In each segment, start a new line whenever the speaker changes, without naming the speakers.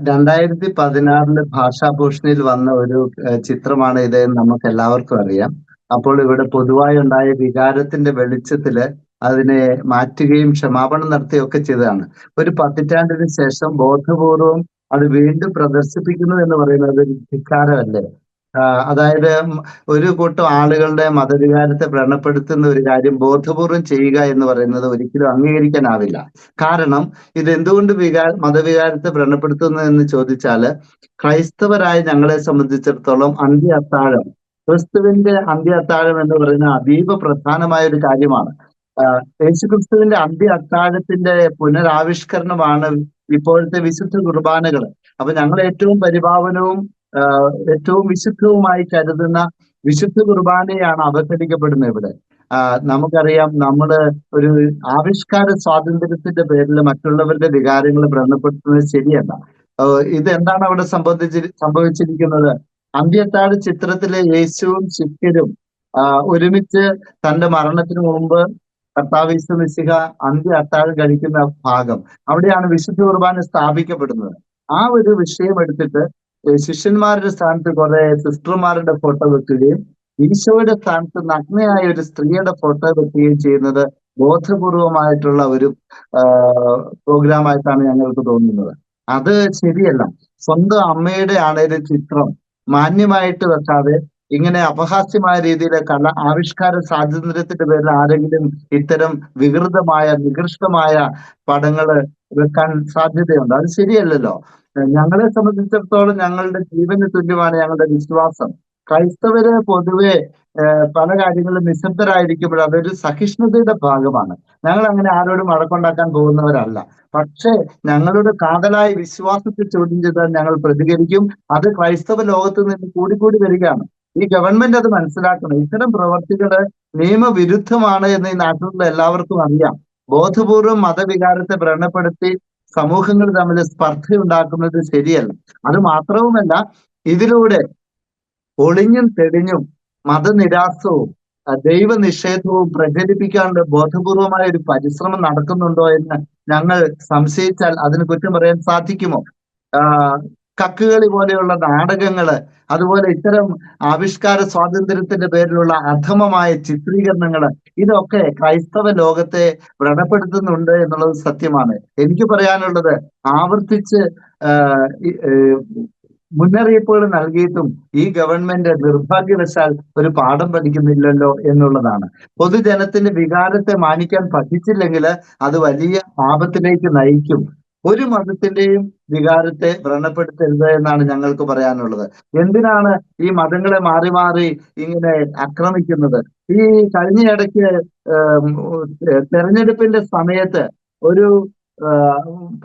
2016 ഭാഷാഭൂഷണിയിൽ വന്ന ഒരു ചിത്രമാണ് ഇത് എന്ന് നമുക്ക് എല്ലാവർക്കും അറിയാം. അപ്പോൾ ഇവിടെ പൊതുവായി ഉണ്ടായ വികാരത്തിന്റെ വെളിച്ചത്തില് അതിനെ മാറ്റുകയും ക്ഷമാപണം നടത്തുകയൊക്കെ ചെയ്തതാണ്. ഒരു പതിറ്റാണ്ടിന് ശേഷം ബോധപൂർവം അത് വീണ്ടും പ്രദർശിപ്പിക്കുന്നു എന്ന് പറയുന്നത് ഒരു ധിക്കാരമല്ലേ? അതായത് ഒരു കൂട്ടം ആളുകളുടെ മതവികാരത്തെ വ്രണപ്പെടുത്തുന്ന ഒരു കാര്യം ബോധപൂർവം ചെയ്യുക എന്ന് പറയുന്നത് ഒരിക്കലും അംഗീകരിക്കാനാവില്ല. കാരണം ഇത് എന്തുകൊണ്ട് മതവികാരത്തെ വ്രണപ്പെടുത്തുന്നു എന്ന് ചോദിച്ചാല്, ക്രൈസ്തവരായ ഞങ്ങളെ സംബന്ധിച്ചിടത്തോളം അന്ത്യ അത്താഴം, ക്രിസ്തുവിന്റെ അന്ത്യ അത്താഴം എന്ന് പറയുന്നത് അതീവ പ്രധാനമായ ഒരു കാര്യമാണ്. യേശുക്രിസ്തുവിന്റെ അന്ത്യ അത്താഴത്തിന്റെ പുനരാവിഷ്കരണമാണ് ഇപ്പോഴത്തെ വിശുദ്ധ കുർബാനകൾ. അപ്പൊ ഞങ്ങൾ ഏറ്റവും പരിപാവനവും ഏറ്റവും വിശുദ്ധവുമായി കരുതുന്ന വിശുദ്ധ കുർബാനയാണ് അവഹേളിക്കപ്പെടുന്നത് ഇവിടെ. നമുക്കറിയാം, നമ്മള് ഒരു ആവിഷ്കാര സ്വാതന്ത്ര്യത്തിന്റെ പേരിൽ മറ്റുള്ളവരുടെ വികാരങ്ങൾ വ്രണപ്പെടുത്തുന്നത് ശരിയല്ല. ഇതെന്താണ് അവിടെ സംഭവിച്ചിരിക്കുന്നത്? അന്ത്യത്താഴ ചിത്രത്തിലെ യേശുവും ശിഷ്യരും ഒരുമിച്ച് തന്റെ മരണത്തിന് മുമ്പ് കർത്താവ് ഈശോ മിശിഹ അന്ത്യ അത്താഴം കഴിക്കുന്ന ഭാഗം, അവിടെയാണ് വിശുദ്ധ കുർബാന സ്ഥാപിക്കപ്പെടുന്നത്. ആ ഒരു വിഷയം എടുത്തിട്ട് ശിഷ്യന്മാരുടെ സ്ഥാനത്ത് കുറെ സിസ്റ്റർമാരുടെ ഫോട്ടോ വെക്കുകയും ഈശോയുടെ സ്ഥാനത്ത് നഗ്നയായ ഒരു സ്ത്രീയുടെ ഫോട്ടോ വെക്കുകയും ചെയ്യുന്നത് ബോധപൂർവമായിട്ടുള്ള ഒരു പ്രോഗ്രാമായിട്ടാണ് ഞങ്ങൾക്ക് തോന്നുന്നത്. അത് ശരിയല്ല. സ്വന്തം അമ്മയുടെ ആണേലും ചിത്രം മാന്യമായിട്ട് വെക്കാതെ ഇങ്ങനെ അപഹാസ്യമായ രീതിയിലെ ആവിഷ്കാര സ്വാതന്ത്ര്യത്തിന്റെ പേരിൽ ആരെങ്കിലും ഇത്തരം വികൃതമായ നികൃഷ്ടമായ പടങ്ങള് വെക്കാൻ സാധ്യതയുണ്ട്. അത് ശരിയല്ലല്ലോ. ഞങ്ങളെ സംബന്ധിച്ചിടത്തോളം ഞങ്ങളുടെ ജീവന് തുല്യമാണ് ഞങ്ങളുടെ വിശ്വാസം. ക്രൈസ്തവര് പൊതുവെ പല കാര്യങ്ങളും നിശബ്ദരായിരിക്കുമ്പോൾ അതൊരു സഹിഷ്ണുതയുടെ ഭാഗമാണ്. ഞങ്ങൾ അങ്ങനെ ആരോടും വഴക്കുണ്ടാക്കാൻ പോകുന്നവരല്ല. പക്ഷേ ഞങ്ങളുടെ കാതലായ വിശ്വാസത്തെ ചോദ്യം ചെയ്താൽ ഞങ്ങൾ പ്രതികരിക്കും. അത് ക്രൈസ്തവ ലോകത്ത് നിന്ന് കൂടിക്കൂടി വരികയാണ്. ഈ ഗവൺമെന്റ് അത് മനസ്സിലാക്കണം. ഇത്തരം പ്രവർത്തികള് നിയമവിരുദ്ധമാണ് എന്ന് ഈ നാട്ടിലുള്ള എല്ലാവർക്കും അറിയാം. ബോധപൂർവം മതവികാരത്തെ വ്രണപ്പെടുത്തി സമൂഹങ്ങൾ തമ്മിൽ സ്പർദ്ധയുണ്ടാക്കുന്നത് ശരിയല്ല. അത് മാത്രവുമല്ല, ഇതിലൂടെ ഒളിഞ്ഞും തെളിഞ്ഞും മതനിരാസവും ദൈവനിഷേധവും പ്രചരിപ്പിക്കാനുള്ള ബോധപൂർവമായ ഒരു പരിശ്രമം നടക്കുന്നുണ്ടോ എന്ന് ഞങ്ങൾ സംശയിച്ചാൽ അതിന് കുറ്റം പറയാൻ സാധിക്കുമോ? കക്കുകളി പോലെയുള്ള നാടകങ്ങള്, അതുപോലെ ഇത്തരം ആവിഷ്കാര സ്വാതന്ത്ര്യത്തിന്റെ പേരിലുള്ള അധമമായ ചിത്രീകരണങ്ങള്, ഇതൊക്കെ ക്രൈസ്തവ ലോകത്തെ വ്രണപ്പെടുത്തുന്നുണ്ട് എന്നുള്ളത് സത്യമാണ്. എനിക്ക് പറയാനുള്ളത്, ആവർത്തിച്ച് മുന്നറിയിപ്പുകൾ നൽകിയിട്ടും ഈ ഗവൺമെന്റ് നിർഭാഗ്യവശാൽ ഒരു പാഠം പഠിക്കുന്നില്ലല്ലോ എന്നുള്ളതാണ്. പൊതുജനത്തിന്റെ വികാരത്തെ മാനിക്കാൻ പഠിച്ചില്ലെങ്കിൽ അത് വലിയ ആപത്തിലേക്ക് നയിക്കും. ഒരു മതത്തിന്റെയും വികാരത്തെ വ്രണപ്പെടുത്തരുത് എന്നാണ് ഞങ്ങൾക്ക് പറയാനുള്ളത്. എന്തിനാണ് ഈ മതങ്ങളെ മാറി മാറി ഇങ്ങനെ ആക്രമിക്കുന്നത്? ഈ കഴിഞ്ഞ ഇടയ്ക്ക് തെരഞ്ഞെടുപ്പിന്റെ സമയത്ത് ഒരു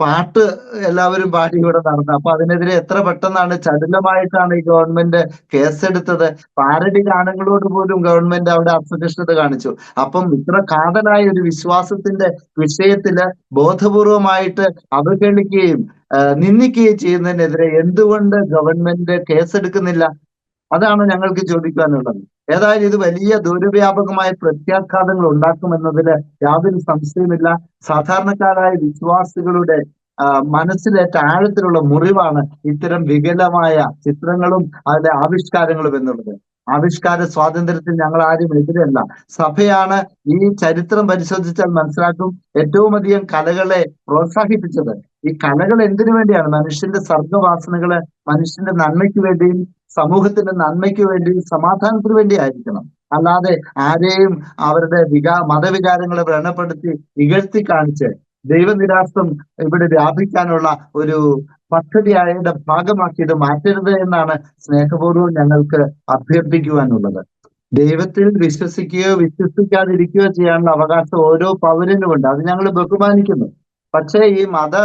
പാട്ട് എല്ലാവരും പാടി ഇവിടെ നടന്നു. അപ്പൊ അതിനെതിരെ എത്ര പെട്ടെന്നാണ്, ചടുലമായിട്ടാണ് ഈ ഗവൺമെന്റ് കേസെടുത്തത്. പാരഡി ഗാനങ്ങളോട് പോലും ഗവൺമെന്റ് അവിടെ അസഹിഷ്ണുത കാണിച്ചു. അപ്പം ഇത്ര കാതലായ ഒരു വിശ്വാസത്തിന്റെ വിഷയത്തില് ബോധപൂർവമായിട്ട് അവഹേളിക്കുകയും നിന്ദിക്കുകയും ചെയ്യുന്നതിനെതിരെ എന്തുകൊണ്ട് ഗവൺമെന്റ് കേസെടുക്കുന്നില്ല? അതാണ് ഞങ്ങൾക്ക് ചോദിക്കാനുള്ളത്. ഏതായാലും ഇത് വലിയ ദൂരവ്യാപകമായ പ്രത്യാഘാതങ്ങൾ ഉണ്ടാക്കുമെന്നതിന് യാതൊരു സംശയമില്ല. സാധാരണക്കാരായ വിശ്വാസികളുടെ മനസ്സിലേറ്റ ആഴത്തിലുള്ള മുറിവാണ് ഇത്തരം വികലമായ ചിത്രങ്ങളും അതിന്റെ ആവിഷ്കാരങ്ങളും എന്നുള്ളത്. ആവിഷ്കാര സ്വാതന്ത്ര്യത്തിൽ ഞങ്ങൾ ആരും എതിരല്ല. സഭയാണ് ഈ ചരിത്രം പരിശോധിച്ചാൽ മനസ്സിലാക്കും ഏറ്റവും അധികം കലകളെ പ്രോത്സാഹിപ്പിച്ചത്. ഈ കലകൾ എന്തിനു വേണ്ടിയാണ്? മനുഷ്യന്റെ സർഗ്ഗവാസനകള് മനുഷ്യന്റെ നന്മയ്ക്ക് വേണ്ടിയും സമൂഹത്തിന്റെ നന്മയ്ക്ക് വേണ്ടിയും സമാധാനത്തിന് വേണ്ടി ആയിരിക്കണം. അല്ലാതെ ആരെയും അവരുടെ മതവികാരങ്ങളെ വ്രണപ്പെടുത്തി ഇകഴ്ത്തി കാണിച്ച് ദൈവനിരാസം ഇവിടെ വ്യാപിക്കാനുള്ള ഒരു പദ്ധതിയുടെ ഭാഗമാക്കി ഇത് മാറ്റരുത് എന്നാണ് സ്നേഹപൂർവ്വം ഞങ്ങൾക്ക് അഭ്യർത്ഥിക്കുവാനുള്ളത്. ദൈവത്തിൽ വിശ്വസിക്കുകയോ വിശ്വസിക്കാതിരിക്കുകയോ ചെയ്യാനുള്ള അവകാശം ഓരോ പൗരനുമുണ്ട്. അത് ഞങ്ങൾ ബഹുമാനിക്കുന്നു. പക്ഷേ ഈ മത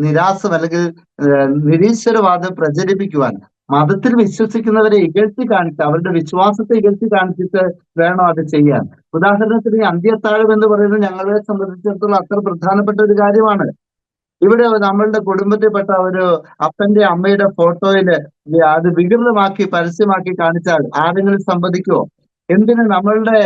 നിരാസം അല്ലെങ്കിൽ നിരീശ്വരവാദം പ്രചരിപ്പിക്കുവാൻ മതത്തിൽ വിശ്വസിക്കുന്നവരെ ഇകഴ്ത്തി കാണിച്ച് അവരുടെ വിശ്വാസത്തെ ഇകഴ്ത്തി കാണിച്ചിട്ട് വേണം അത് ചെയ്യാൻ. ഉദാഹരണത്തിന് ഈ അന്ത്യത്താഴം എന്ന് പറയുന്നത് ഞങ്ങളെ സംബന്ധിച്ചിടത്തോളം അത്ര പ്രധാനപ്പെട്ട ഒരു കാര്യമാണ്. ഇവിടെ നമ്മളുടെ കുടുംബത്തിൽപ്പെട്ട ഒരു അപ്പന്റെ അമ്മയുടെ ഫോട്ടോയില് അത് വികൃതമാക്കി പരസ്യമാക്കി കാണിച്ചാൽ ആരെങ്കിലും സമ്മതിക്കുമോ? എന്തിന് നമ്മളുടെ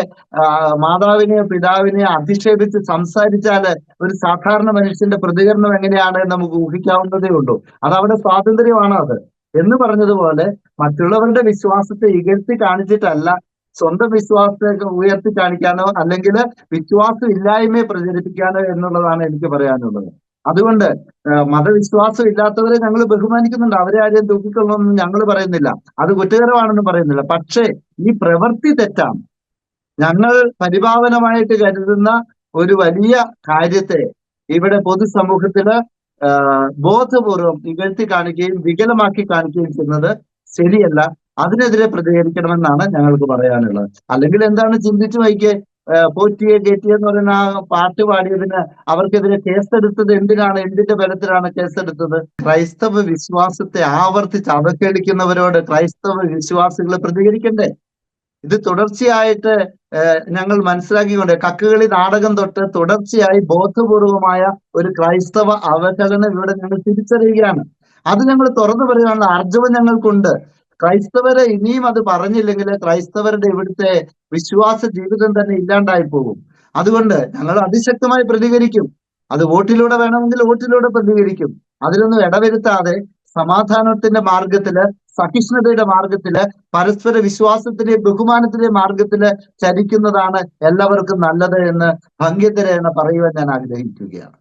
മാതാവിനെയോ പിതാവിനെയോ അധിക്ഷേപിച്ച് സംസാരിച്ചാല് ഒരു സാധാരണ മനുഷ്യന്റെ പ്രതികരണം എങ്ങനെയാണ് എന്ന് നമുക്ക് ഊഹിക്കാവുന്നതേ ഉള്ളൂ. അതവിടെ സ്വാതന്ത്ര്യമാണ് അത്. എന്ന് പറഞ്ഞതുപോലെ മറ്റുള്ളവരുടെ വിശ്വാസത്തെ ഇകഴ്ത്തി കാണിച്ചിട്ടല്ല സ്വന്തം വിശ്വാസത്തെ ഉയർത്തി കാണിക്കാനോ അല്ലെങ്കിൽ വിശ്വാസം ഇല്ലായ്മയെ പ്രചരിപ്പിക്കാനോ എന്നുള്ളതാണ് എനിക്ക് പറയാനുള്ളത്. അതുകൊണ്ട് മതവിശ്വാസം ഇല്ലാത്തവരെ ഞങ്ങൾ ബഹുമാനിക്കുന്നുണ്ട്. അവരെ ആരെയും തൂക്കിക്കൊള്ളണമെന്ന് ഞങ്ങൾ പറയുന്നില്ല. അത് കുറ്റകരമാണെന്ന് പറയുന്നില്ല. പക്ഷേ ഈ പ്രവൃത്തി തെറ്റാണ്. ഞങ്ങൾ പരിപാവനമായിട്ട് കരുതുന്ന ഒരു വലിയ കാര്യത്തെ ഇവിടെ പൊതുസമൂഹത്തില് ബോധപൂർവം ഇകഴ്ത്തി കാണിക്കുകയും വികലമാക്കി കാണിക്കുകയും ചെയ്യുന്നത് ശരിയല്ല. അതിനെതിരെ പ്രതികരിക്കണമെന്നാണ് ഞങ്ങൾക്ക് പറയാനുള്ളത്. അല്ലെങ്കിൽ എന്താണ് ചിന്തിച്ചു നോക്കിയേ, പോറ്റിയെ കയറ്റിയെ എന്ന് പറയുന്ന ആ പാട്ട് പാടിയതിന് അവർക്കെതിരെ കേസെടുത്തത് എന്തിനാണ്, എന്തിന്റെ ബലത്തിലാണ് കേസെടുത്തത്? ക്രൈസ്തവ വിശ്വാസത്തെ ആവർത്തിച്ച് അവഹേളിക്കുന്നവരോട് ക്രൈസ്തവ വിശ്വാസികൾ പ്രതികരിക്കണ്ടേ? ഇത് തുടർച്ചയായിട്ട് ഞങ്ങൾ മനസ്സിലാക്കിക്കൊണ്ട് കക്കുകളി നാടകം തൊട്ട് തുടർച്ചയായി ബോധപൂർവമായ ഒരു ക്രൈസ്തവ അവഹേളനം ഇവിടെ ഞങ്ങൾ തിരിച്ചറിയുകയാണ്. അത് ഞങ്ങൾ തുറന്നു പറയാനുള്ള ആർജവം ഞങ്ങൾക്കുണ്ട്. ക്രൈസ്തവരെ ഇനിയും അത് പറഞ്ഞില്ലെങ്കിൽ ക്രൈസ്തവരുടെ ഇവിടുത്തെ വിശ്വാസ ജീവിതം തന്നെ ഇല്ലാണ്ടായി പോകും. അതുകൊണ്ട് ഞങ്ങൾ അതിശക്തമായി പ്രതികരിക്കും. അത് വോട്ടിലൂടെ വേണമെങ്കിൽ വോട്ടിലൂടെ പ്രതികരിക്കും. അതിലൊന്നും ഇടവരുത്താതെ സമാധാനത്തിന്റെ മാർഗത്തില്, സഹിഷ്ണുതയുടെ മാർഗത്തില്, പരസ്പര വിശ്വാസത്തിന്റെയും ബഹുമാനത്തിന്റെയും മാർഗത്തില് ചരിക്കുന്നതാണ് എല്ലാവർക്കും നല്ലത് എന്ന് ഭംഗ്യതരേണ പറയുവാൻ ഞാൻ ആഗ്രഹിക്കുകയാണ്.